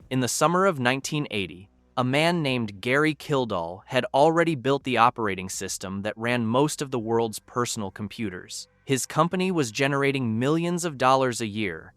In the summer of 1980, a man named Gary Kildall had already built the operating system that ran most of the world's personal computers. His company was generating millions of dollars a year.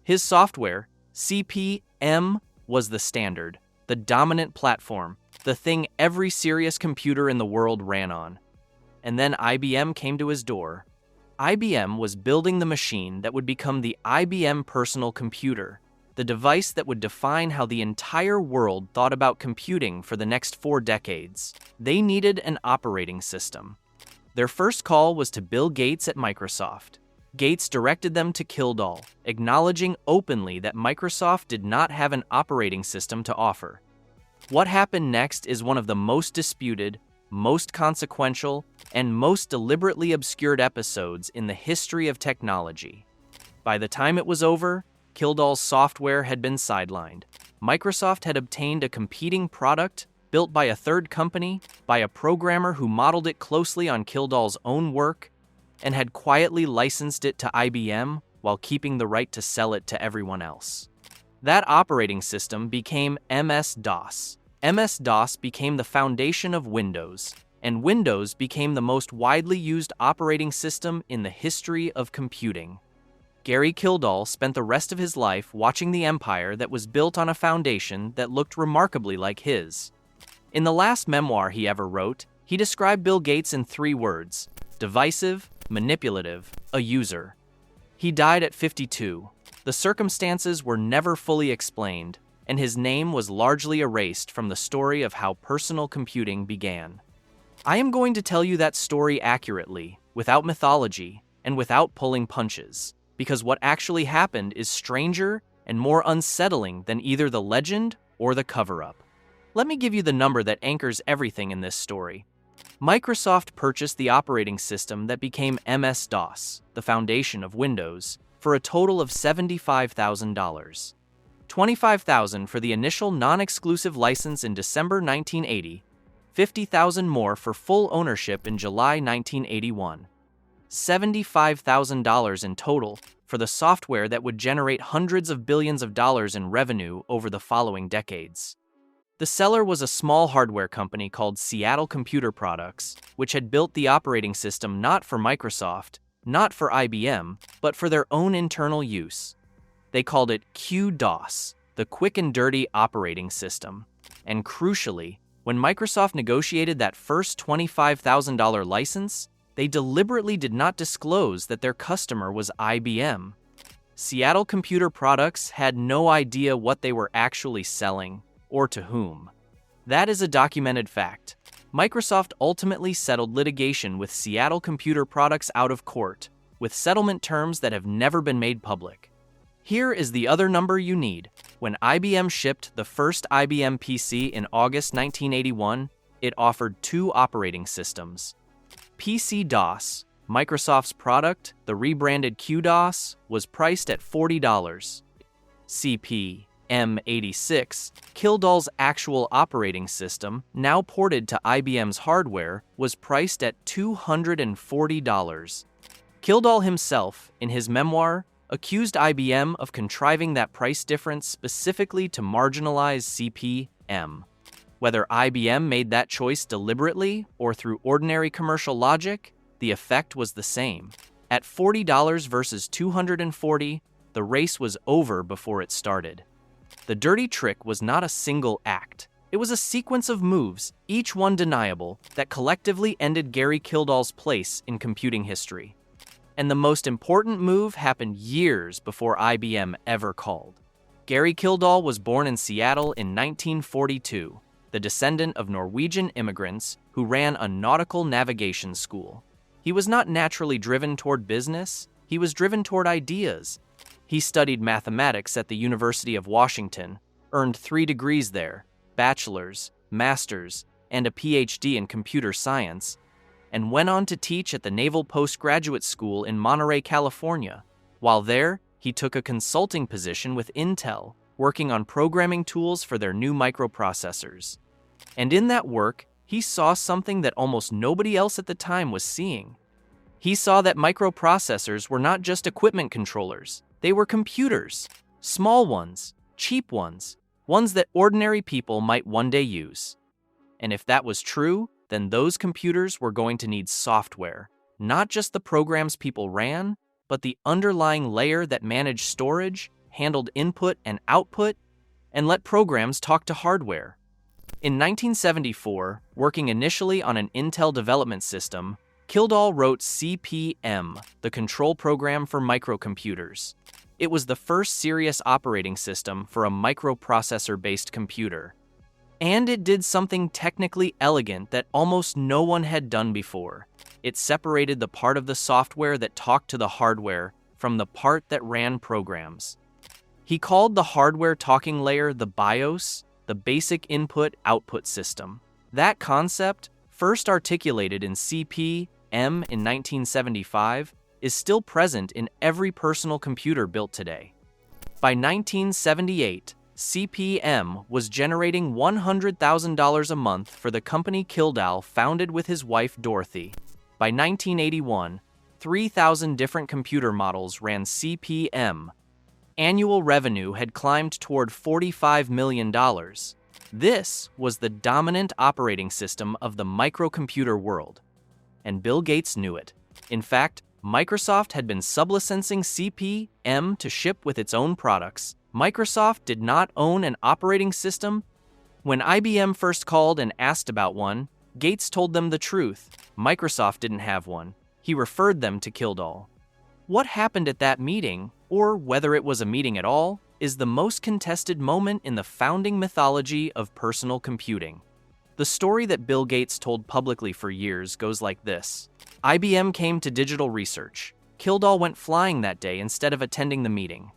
His software, CP/M, was the standard, the dominant platform, the thing every serious computer in the world ran on. And then IBM came to his door. IBM was building the machine that would become the IBM personal computer, the device that would define how the entire world thought about computing for the next 4 decades. They needed an operating system. Their first call was to Bill Gates at Microsoft. Gates directed them to Kildall, acknowledging openly that Microsoft did not have an operating system to offer. What happened next is one of the most disputed, most consequential, and most deliberately obscured episodes in the history of technology. By the time it was over, Kildall's software had been sidelined. Microsoft had obtained a competing product built by a third company, by a programmer who modeled it closely on Kildall's own work, and had quietly licensed it to IBM while keeping the right to sell it to everyone else. That operating system became MS-DOS. MS-DOS became the foundation of Windows, and Windows became the most widely used operating system in the history of computing. Gary Kildall spent the rest of his life watching the empire that was built on a foundation that looked remarkably like his. In the last memoir he ever wrote, he described Bill Gates in 3 words: divisive, manipulative, a user. He died at 52. The circumstances were never fully explained, and his name was largely erased from the story of how personal computing began. I am going to tell you that story accurately, without mythology, and without pulling punches, because what actually happened is stranger and more unsettling than either the legend or the cover-up. Let me give you the number that anchors everything in this story. Microsoft purchased the operating system that became MS-DOS, the foundation of Windows, for a total of $75,000. $25,000 for the initial non-exclusive license in December 1980, $50,000 more for full ownership in July 1981. $75,000 in total for the software that would generate hundreds of billions of dollars in revenue over the following decades. The seller was a small hardware company called Seattle Computer Products, which had built the operating system not for Microsoft, not for IBM, but for their own internal use. They called it QDOS, the quick and dirty operating system. And crucially, when Microsoft negotiated that first $25,000 license, they deliberately did not disclose that their customer was IBM. Seattle Computer Products had no idea what they were actually selling, or to whom. That is a documented fact. Microsoft ultimately settled litigation with Seattle Computer Products out of court, with settlement terms that have never been made public. Here is the other number you need. When IBM shipped the first IBM PC in August 1981, it offered 2 operating systems. PC-DOS, Microsoft's product, the rebranded QDOS, was priced at $40. CP/M86, Kildall's actual operating system, now ported to IBM's hardware, was priced at $240. Kildall himself, in his memoir, accused IBM of contriving that price difference specifically to marginalize CP/M. Whether IBM made that choice deliberately or through ordinary commercial logic, the effect was the same. At $40 versus $240, the race was over before it started. The dirty trick was not a single act. It was a sequence of moves, each one deniable, that collectively ended Gary Kildall's place in computing history. And the most important move happened years before IBM ever called. Gary Kildall was born in Seattle in 1942, the descendant of Norwegian immigrants who ran a nautical navigation school. He was not naturally driven toward business, he was driven toward ideas. He studied mathematics at the University of Washington, earned 3 degrees there, bachelor's, master's, and a PhD in computer science, and went on to teach at the Naval Postgraduate School in Monterey, California. While there, he took a consulting position with Intel, working on programming tools for their new microprocessors. And in that work, he saw something that almost nobody else at the time was seeing. He saw that microprocessors were not just equipment controllers, they were computers. Small ones, cheap ones, ones that ordinary people might one day use. And if that was true, then those computers were going to need software, not just the programs people ran, but the underlying layer that managed storage, handled input and output, and let programs talk to hardware. In 1974, working initially on an Intel development system, Kildall wrote CP/M, the control program for microcomputers. It was the first serious operating system for a microprocessor-based computer. And it did something technically elegant that almost no one had done before. It separated the part of the software that talked to the hardware from the part that ran programs. He called the hardware talking layer the BIOS, the basic input-output system. That concept, first articulated in CP/M in 1975, is still present in every personal computer built today. By 1978, CP/M was generating $100,000 a month for the company Kildall founded with his wife Dorothy. By 1981, 3,000 different computer models ran CP/M. Annual revenue had climbed toward $45 million. This was the dominant operating system of the microcomputer world. And Bill Gates knew it. In fact, Microsoft had been sublicensing CP/M to ship with its own products. Microsoft did not own an operating system. When IBM first called and asked about one, Gates told them the truth. Microsoft didn't have one. He referred them to Kildall. What happened at that meeting, or whether it was a meeting at all, is the most contested moment in the founding mythology of personal computing. The story that Bill Gates told publicly for years goes like this. IBM came to Digital Research. Kildall went flying that day instead of attending the meeting.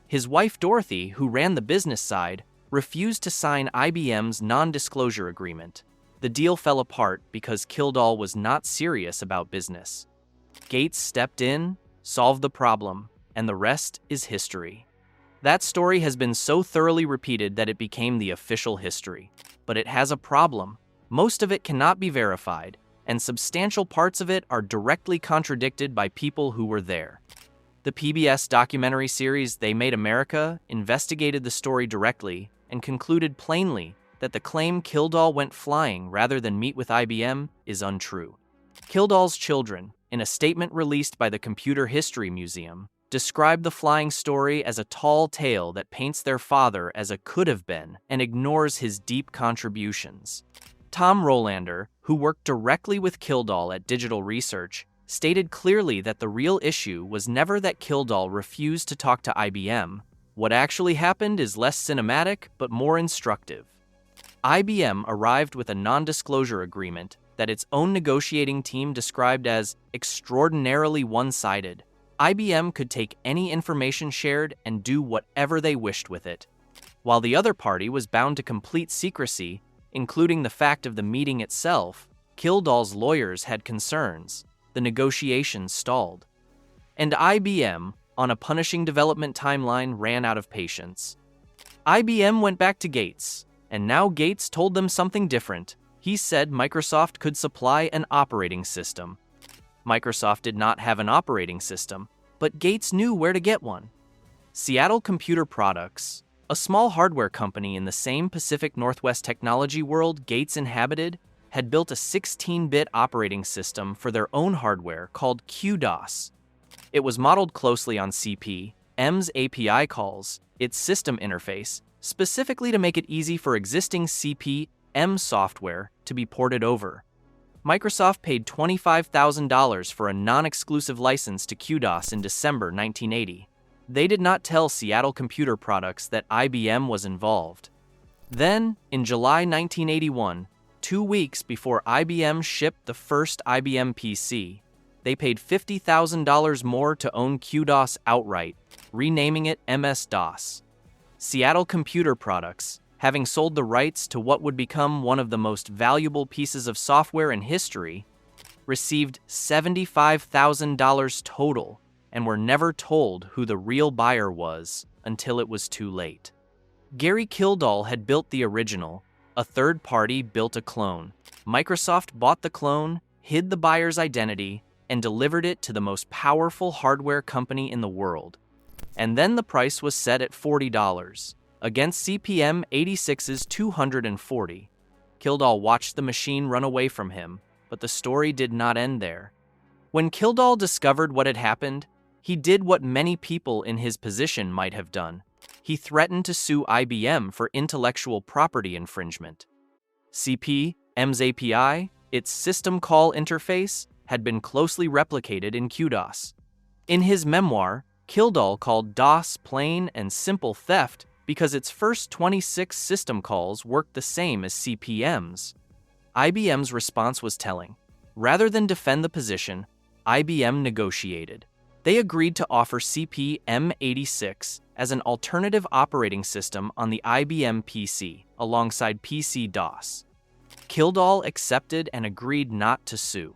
His wife Dorothy, who ran the business side, refused to sign IBM's non-disclosure agreement. The deal fell apart because Kildall was not serious about business. Gates stepped in, solved the problem, and the rest is history. That story has been so thoroughly repeated that it became the official history. But it has a problem. Most of it cannot be verified, and substantial parts of it are directly contradicted by people who were there. The PBS documentary series They Made America investigated the story directly and concluded plainly that the claim Kildall went flying rather than meet with IBM is untrue. Kildall's children, in a statement released by the Computer History Museum, described the flying story as a tall tale that paints their father as a could-have-been and ignores his deep contributions. Tom Rolander, who worked directly with Kildall at Digital Research, stated clearly that the real issue was never that Kildall refused to talk to IBM. What actually happened is less cinematic but more instructive. IBM arrived with a non-disclosure agreement that its own negotiating team described as extraordinarily one-sided. IBM could take any information shared and do whatever they wished with it, while the other party was bound to complete secrecy, including the fact of the meeting itself. Kildall's lawyers had concerns. The negotiations stalled. And IBM, on a punishing development timeline, ran out of patience. IBM went back to Gates, and now Gates told them something different. He said Microsoft could supply an operating system. Microsoft did not have an operating system, but Gates knew where to get one. Seattle Computer Products, a small hardware company in the same Pacific Northwest technology world Gates inhabited, had built a 16-bit operating system for their own hardware called QDOS. It was modeled closely on CP/M's API calls, its system interface, specifically to make it easy for existing CP/M software to be ported over. Microsoft paid $25,000 for a non-exclusive license to QDOS in December 1980. They did not tell Seattle Computer Products that IBM was involved. Then, in July 1981, 2 weeks before IBM shipped the first IBM PC, they paid $50,000 more to own QDOS outright, renaming it MS-DOS. Seattle Computer Products, having sold the rights to what would become one of the most valuable pieces of software in history, received $75,000 total and were never told who the real buyer was until it was too late. Gary Kildall had built the original. A third party built a clone. Microsoft bought the clone, hid the buyer's identity, and delivered it to the most powerful hardware company in the world. And then the price was set at $40. against CPM-86's 240. Kildall watched the machine run away from him, but the story did not end there. When Kildall discovered what had happened, he did what many people in his position might have done. He threatened to sue IBM for intellectual property infringement. CPM's API, its system call interface, had been closely replicated in QDOS. In his memoir, Kildall called DOS plain and simple theft because its first 26 system calls worked the same as CPM's. IBM's response was telling. Rather than defend the position, IBM negotiated. They agreed to offer CPM-86 as an alternative operating system on the IBM PC alongside PC-DOS. Kildall accepted and agreed not to sue.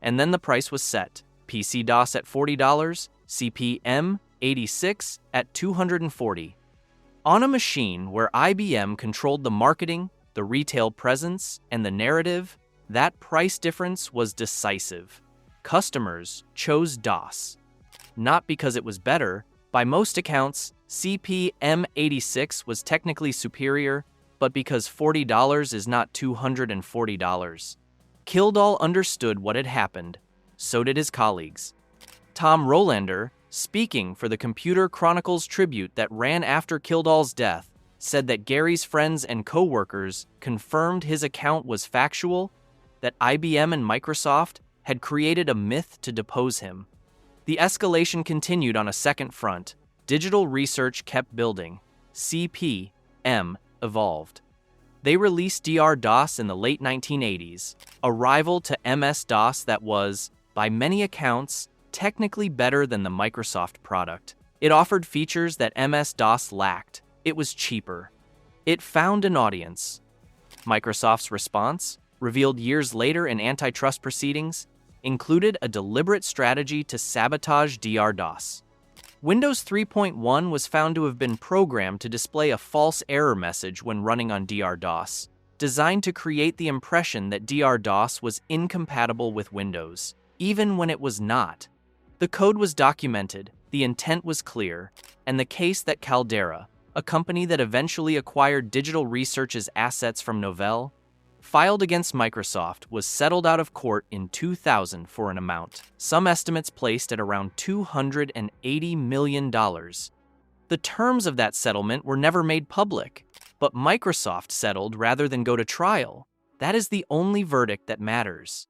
And then the price was set, PC-DOS at $40, CPM-86 at $240. On a machine where IBM controlled the marketing, the retail presence, and the narrative, that price difference was decisive. Customers chose DOS. Not because it was better. By most accounts, CPM-86 was technically superior, but because $40 is not $240. Kildall understood what had happened. So did his colleagues. Tom Rolander, speaking for the Computer Chronicles tribute that ran after Kildall's death, said that Gary's friends and co-workers confirmed his account was factual, that IBM and Microsoft had created a myth to depose him. The escalation continued on a second front. Digital research kept building. CPM evolved. They released DR-DOS in the late 1980s, a rival to MS-DOS that was, by many accounts, technically better than the Microsoft product. It offered features that MS-DOS lacked. It was cheaper. It found an audience. Microsoft's response, revealed years later in antitrust proceedings, included a deliberate strategy to sabotage DR-DOS. Windows 3.1 was found to have been programmed to display a false error message when running on DR-DOS, designed to create the impression that DR-DOS was incompatible with Windows, even when it was not. The code was documented, the intent was clear, and the case that Caldera, a company that eventually acquired Digital Research's assets from Novell, filed against Microsoft was settled out of court in 2000 for an amount, some estimates placed at around $280 million. The terms of that settlement were never made public, but Microsoft settled rather than go to trial. That is the only verdict that matters.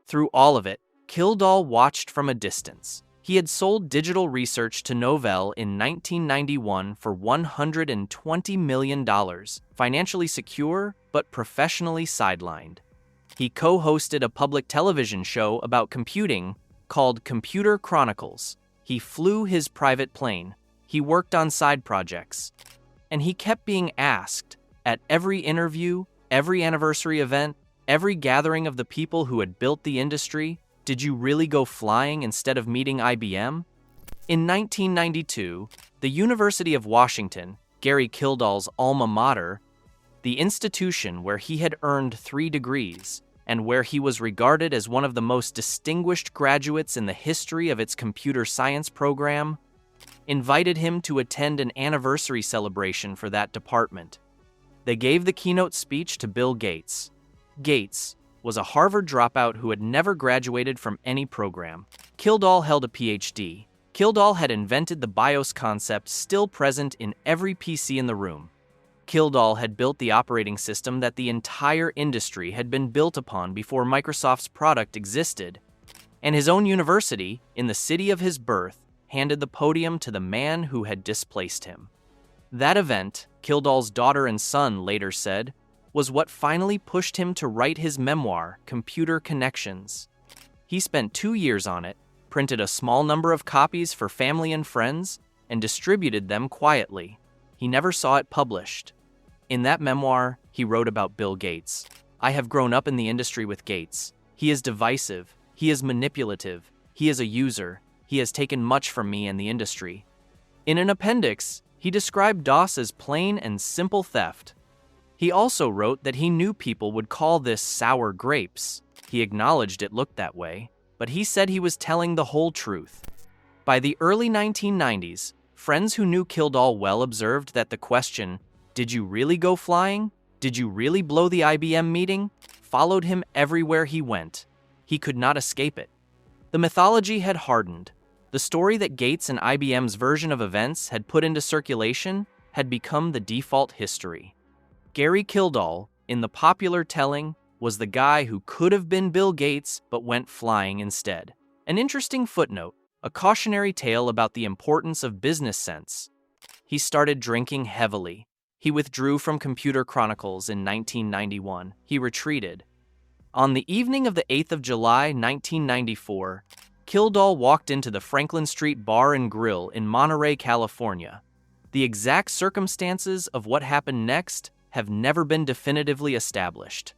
Through all of it, Kildall watched from a distance. He had sold Digital Research to Novell in 1991 for $120 million, financially secure but professionally sidelined. He co-hosted a public television show about computing called Computer Chronicles. He flew his private plane. He worked on side projects. And he kept being asked, at every interview, every anniversary event, every gathering of the people who had built the industry, did you really go flying instead of meeting IBM? In 1992, the University of Washington, Gary Kildall's alma mater, the institution where he had earned 3 degrees and where he was regarded as one of the most distinguished graduates in the history of its computer science program, invited him to attend an anniversary celebration for that department. They gave the keynote speech to Bill Gates. Gates was a Harvard dropout who had never graduated from any program. Kildall held a PhD. Kildall had invented the BIOS concept still present in every PC in the room. Kildall had built the operating system that the entire industry had been built upon before Microsoft's product existed. And his own university, in the city of his birth, handed the podium to the man who had displaced him. That event, Kildall's daughter and son later said, was what finally pushed him to write his memoir, Computer Connections. He spent 2 years on it, printed a small number of copies for family and friends, and distributed them quietly. He never saw it published. In that memoir, he wrote about Bill Gates. I have grown up in the industry with Gates. He is divisive. He is manipulative. He is a user. He has taken much from me and the industry. In an appendix, he described DOS as plain and simple theft. He also wrote that he knew people would call this sour grapes. He acknowledged it looked that way, but he said he was telling the whole truth. By the early 1990s, friends who knew Kildall well observed that the question, Did you really go flying? Did you really blow the IBM meeting? Followed him everywhere he went. He could not escape it. The mythology had hardened. The story that Gates and IBM's version of events had put into circulation had become the default history. Gary Kildall, in the popular telling, was the guy who could have been Bill Gates but went flying instead. An interesting footnote, a cautionary tale about the importance of business sense. He started drinking heavily. He withdrew from Computer Chronicles in 1991. He retreated. On the evening of the 8th of July, 1994, Kildall walked into the Franklin Street Bar and Grill in Monterey, California. The exact circumstances of what happened next have never been definitively established.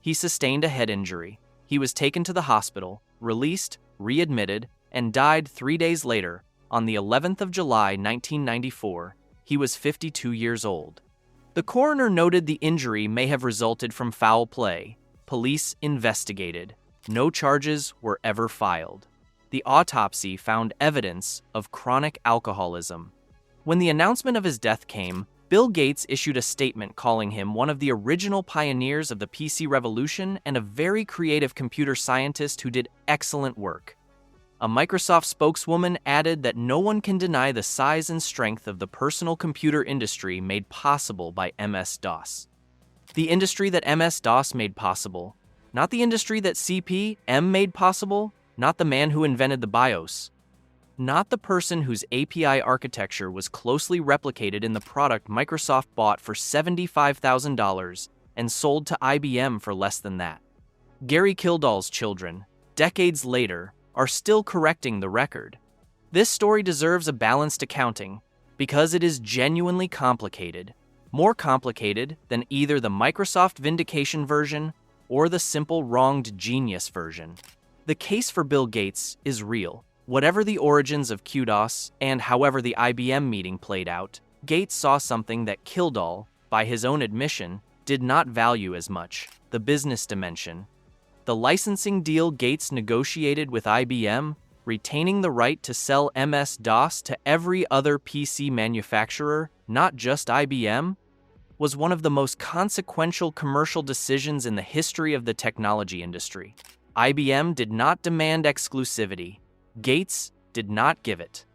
He sustained a head injury. He was taken to the hospital, released, readmitted, and died 3 days later, on the 11th of July, 1994. He was 52 years old. The coroner noted the injury may have resulted from foul play. Police investigated. No charges were ever filed. The autopsy found evidence of chronic alcoholism. When the announcement of his death came, Bill Gates issued a statement calling him one of the original pioneers of the PC revolution and a very creative computer scientist who did excellent work. A Microsoft spokeswoman added that no one can deny the size and strength of the personal computer industry made possible by MS-DOS. The industry that MS-DOS made possible, not the industry that CP/M made possible, not the man who invented the BIOS, not the person whose API architecture was closely replicated in the product Microsoft bought for $75,000 and sold to IBM for less than that. Gary Kildall's children, decades later, are still correcting the record. This story deserves a balanced accounting because it is genuinely complicated, more complicated than either the Microsoft vindication version or the simple wronged genius version. The case for Bill Gates is real. Whatever the origins of QDOS and however the IBM meeting played out, Gates saw something that Kildall, by his own admission, did not value as much: the business dimension. The licensing deal Gates negotiated with IBM, retaining the right to sell MS-DOS to every other PC manufacturer, not just IBM, was one of the most consequential commercial decisions in the history of the technology industry. IBM did not demand exclusivity. Gates did not give it.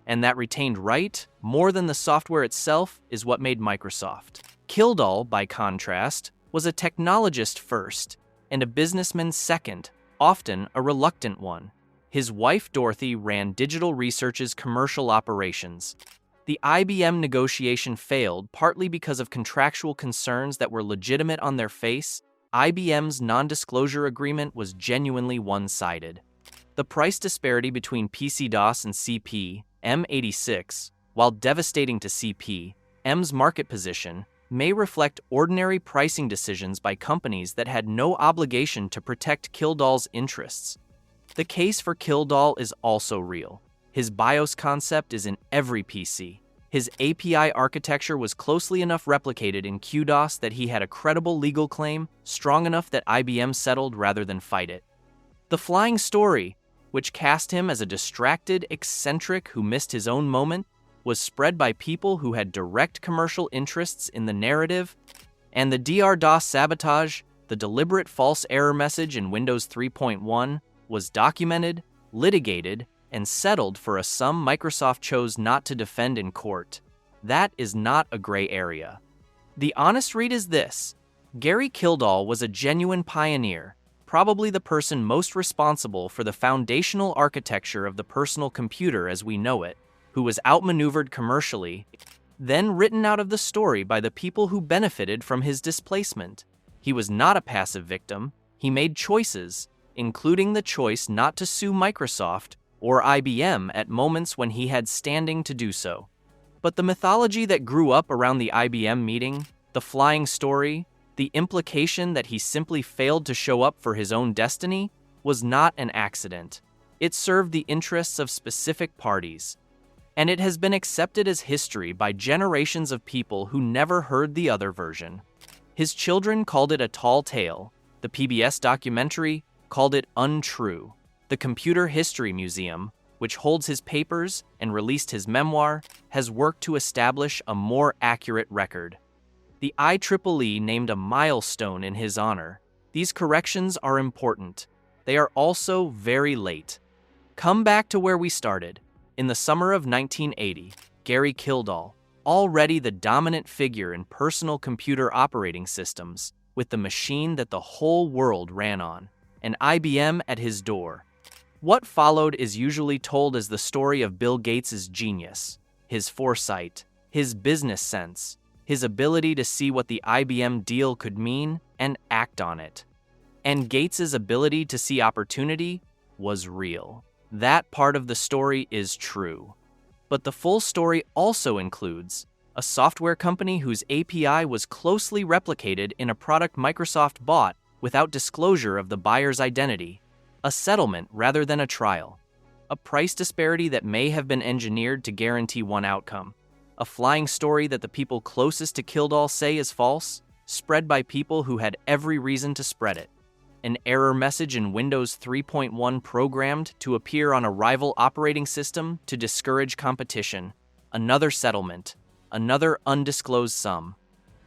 And that retained right, more than the software itself, is what made Microsoft. Kildall, by contrast, was a technologist first and a businessman second, often a reluctant one. His wife Dorothy ran Digital Research's commercial operations. The IBM negotiation failed partly because of contractual concerns that were legitimate on their face. IBM's non-disclosure agreement was genuinely one-sided. The price disparity between PC-DOS and CP/M86, while devastating to CP/M's market position, may reflect ordinary pricing decisions by companies that had no obligation to protect Kildall's interests. The case for Kildall is also real. His BIOS concept is in every PC. His API architecture was closely enough replicated in QDOS that he had a credible legal claim, strong enough that IBM settled rather than fight it. The flying story, which cast him as a distracted eccentric who missed his own moment, was spread by people who had direct commercial interests in the narrative, and the DRDOS sabotage, the deliberate false error message in Windows 3.1, was documented, litigated, and settled for a sum Microsoft chose not to defend in court. That is not a gray area. The honest read is this: Gary Kildall was a genuine pioneer, probably the person most responsible for the foundational architecture of the personal computer as we know it, who was outmaneuvered commercially, then written out of the story by the people who benefited from his displacement. He was not a passive victim. He made choices, including the choice not to sue Microsoft or IBM at moments when he had standing to do so. But the mythology that grew up around the IBM meeting, the flying story, the implication that he simply failed to show up for his own destiny, was not an accident. It served the interests of specific parties, and it has been accepted as history by generations of people who never heard the other version. His children called it a tall tale. The PBS documentary called it untrue. The Computer History Museum, which holds his papers and released his memoir, has worked to establish a more accurate record. The IEEE named a milestone in his honor. These corrections are important. They are also very late. Come back to where we started. In the summer of 1980, Gary Kildall, already the dominant figure in personal computer operating systems, with the machine that the whole world ran on, and IBM at his door. What followed is usually told as the story of Bill Gates' genius, his foresight, his business sense, his ability to see what the IBM deal could mean and act on it. And Gates' ability to see opportunity was real. That part of the story is true. But the full story also includes a software company whose API was closely replicated in a product Microsoft bought without disclosure of the buyer's identity, a settlement rather than a trial, a price disparity that may have been engineered to guarantee one outcome, a flying story that the people closest to Kildall say is false, spread by people who had every reason to spread it, an error message in Windows 3.1 programmed to appear on a rival operating system to discourage competition, another settlement, another undisclosed sum,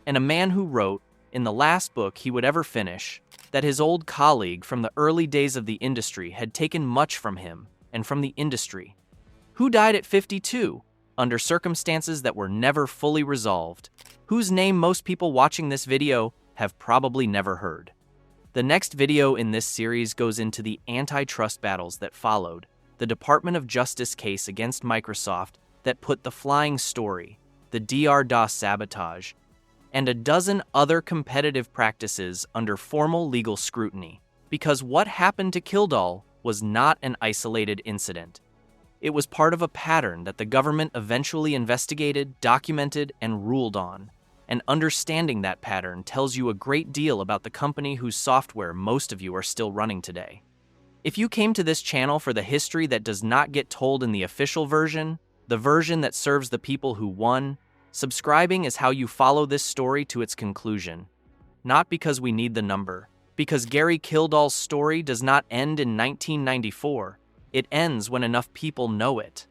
and a man who wrote, in the last book he would ever finish, that his old colleague from the early days of the industry had taken much from him and from the industry, who died at 52, under circumstances that were never fully resolved, whose name most people watching this video have probably never heard. The next video in this series goes into the antitrust battles that followed, the Department of Justice case against Microsoft that put the flying story, the DOS sabotage, and a dozen other competitive practices under formal legal scrutiny, because what happened to Kildall was not an isolated incident. It was part of a pattern that the government eventually investigated, documented, and ruled on. And understanding that pattern tells you a great deal about the company whose software most of you are still running today. If you came to this channel for the history that does not get told in the official version, the version that serves the people who won, subscribing is how you follow this story to its conclusion. Not because we need the number, because Gary Kildall's story does not end in 1994. It ends when enough people know it.